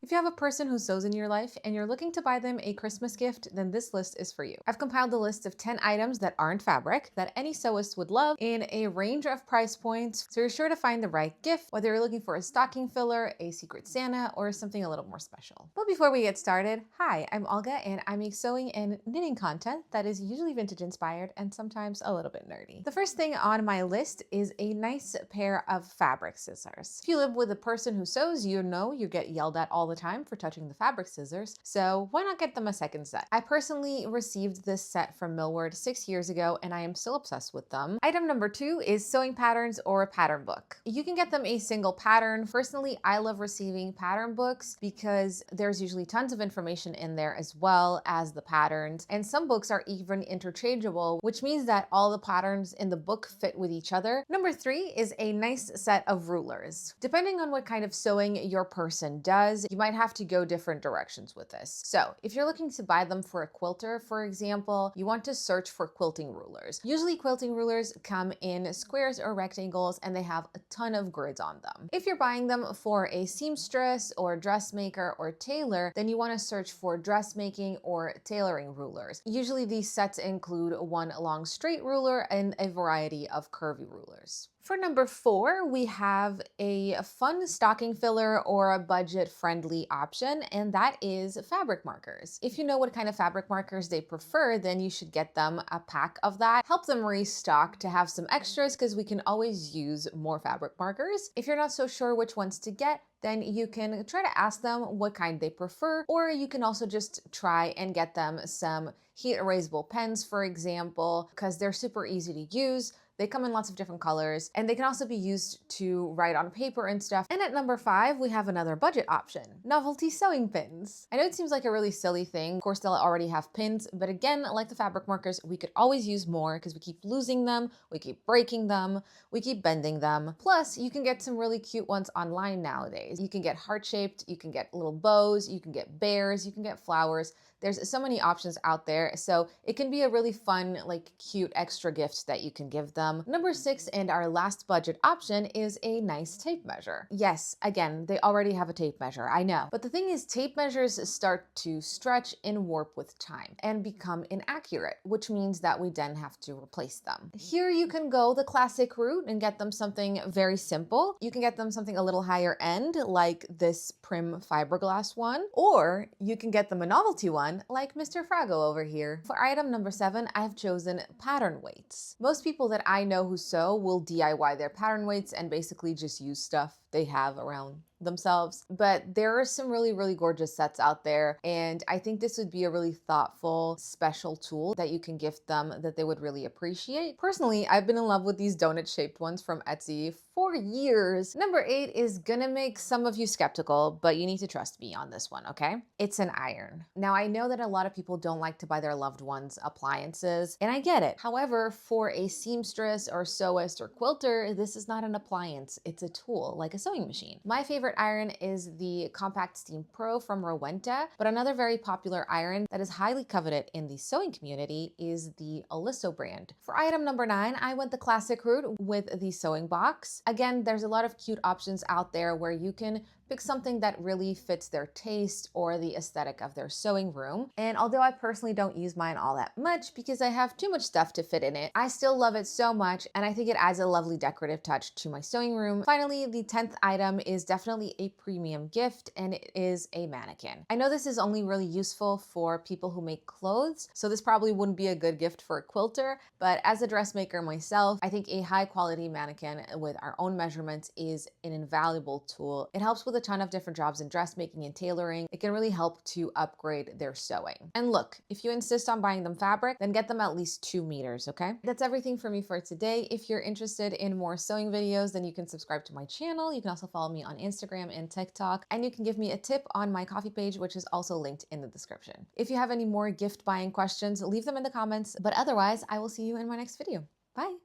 If you have a person who sews in your life and you're looking to buy them a Christmas gift, then this list is for you. I've compiled a list of 10 items that aren't fabric that any sewist would love in a range of price points, so you're sure to find the right gift, whether you're looking for a stocking filler, a secret Santa, or something a little more special. But before we get started, hi, I'm Olga and I make sewing and knitting content that is usually vintage inspired and sometimes a little bit nerdy. The first thing on my list is a nice pair of fabric scissors. If you live with a person who sews, you know you get yelled at all the time for touching the fabric scissors, so why not get them a second set? I personally received this set from Milward 6 years ago and I am still obsessed with them. Item number 2 is sewing patterns or a pattern book. You can get them a single pattern. Personally, I love receiving pattern books because there's usually tons of information in there as well as the patterns, and some books are even interchangeable, which means that all the patterns in the book fit with each other. Number 3 is a nice set of rulers. Depending on what kind of sewing your person does, you might have to go different directions with this. So if you're looking to buy them for a quilter, for example, you want to search for quilting rulers. Usually quilting rulers come in squares or rectangles and they have a ton of grids on them. If you're buying them for a seamstress or dressmaker or tailor, then you want to search for dressmaking or tailoring rulers. Usually these sets include one long straight ruler and a variety of curvy rulers. For number 4, we have a fun stocking filler or a budget-friendly option, and that is fabric markers. If you know what kind of fabric markers they prefer, then you should get them a pack of that. Help them restock to have some extras because we can always use more fabric markers. If you're not so sure which ones to get, then you can try to ask them what kind they prefer, or you can also just try and get them some heat erasable pens, for example, because they're super easy to use. They come in lots of different colors, and they can also be used to write on paper and stuff. And at number 5, we have another budget option, novelty sewing pins. I know it seems like a really silly thing. Of course, they'll already have pins, but again, like the fabric markers, we could always use more because we keep losing them, we keep breaking them, we keep bending them. Plus, you can get some really cute ones online nowadays. You can get heart-shaped, you can get little bows, you can get bears, you can get flowers. There's so many options out there, so it can be a really fun, like cute extra gift that you can give them. Number 6 and our last budget option is a nice tape measure. Yes, again, they already have a tape measure, I know. But the thing is, tape measures start to stretch and warp with time and become inaccurate, which means that we then have to replace them. Here you can go the classic route and get them something very simple. You can get them something a little higher end, like this Prym Fibreglass one, or you can get them a novelty one, like Mr. Fraggle over here. For item number 7, I have chosen pattern weights. Most people that I know who sew will DIY their pattern weights and basically just use stuff they have around themselves. But there are some really gorgeous sets out there, and I think this would be a really thoughtful, special tool that you can gift them that they would really appreciate. Personally, I've been in love with these donut-shaped ones from Etsy for years. Number 8 is gonna make some of you skeptical, but you need to trust me on this one, okay? It's an iron. Now, I know that a lot of people don't like to buy their loved ones appliances, and I get it. However, for a seamstress or sewist or quilter, this is not an appliance. It's a tool, like a sewing machine. My favorite iron is the Compact Steam Pro from Rowenta, but another very popular iron that is highly coveted in the sewing community is the Oliso brand. For item number 9, I went the classic route with the sewing box. Again, there's a lot of cute options out there where you can pick something that really fits their taste or the aesthetic of their sewing room. And although I personally don't use mine all that much because I have too much stuff to fit in it, I still love it so much, and I think it adds a lovely decorative touch to my sewing room. Finally, the 10th item is definitely a premium gift, and it is a mannequin. I know this is only really useful for people who make clothes, so this probably wouldn't be a good gift for a quilter, but as a dressmaker myself, I think a high quality mannequin with our own measurements is an invaluable tool. It helps with a ton of different jobs in dressmaking and tailoring. It can really help to upgrade their sewing. And look, if you insist on buying them fabric, then get them at least 2 meters, okay? That's everything for me for today. If you're interested in more sewing videos, then you can subscribe to my channel. You can also follow me on Instagram and TikTok, and you can give me a tip on my coffee page, which is also linked in the description. If you have any more gift buying questions, leave them in the comments, but otherwise, I will see you in my next video. Bye.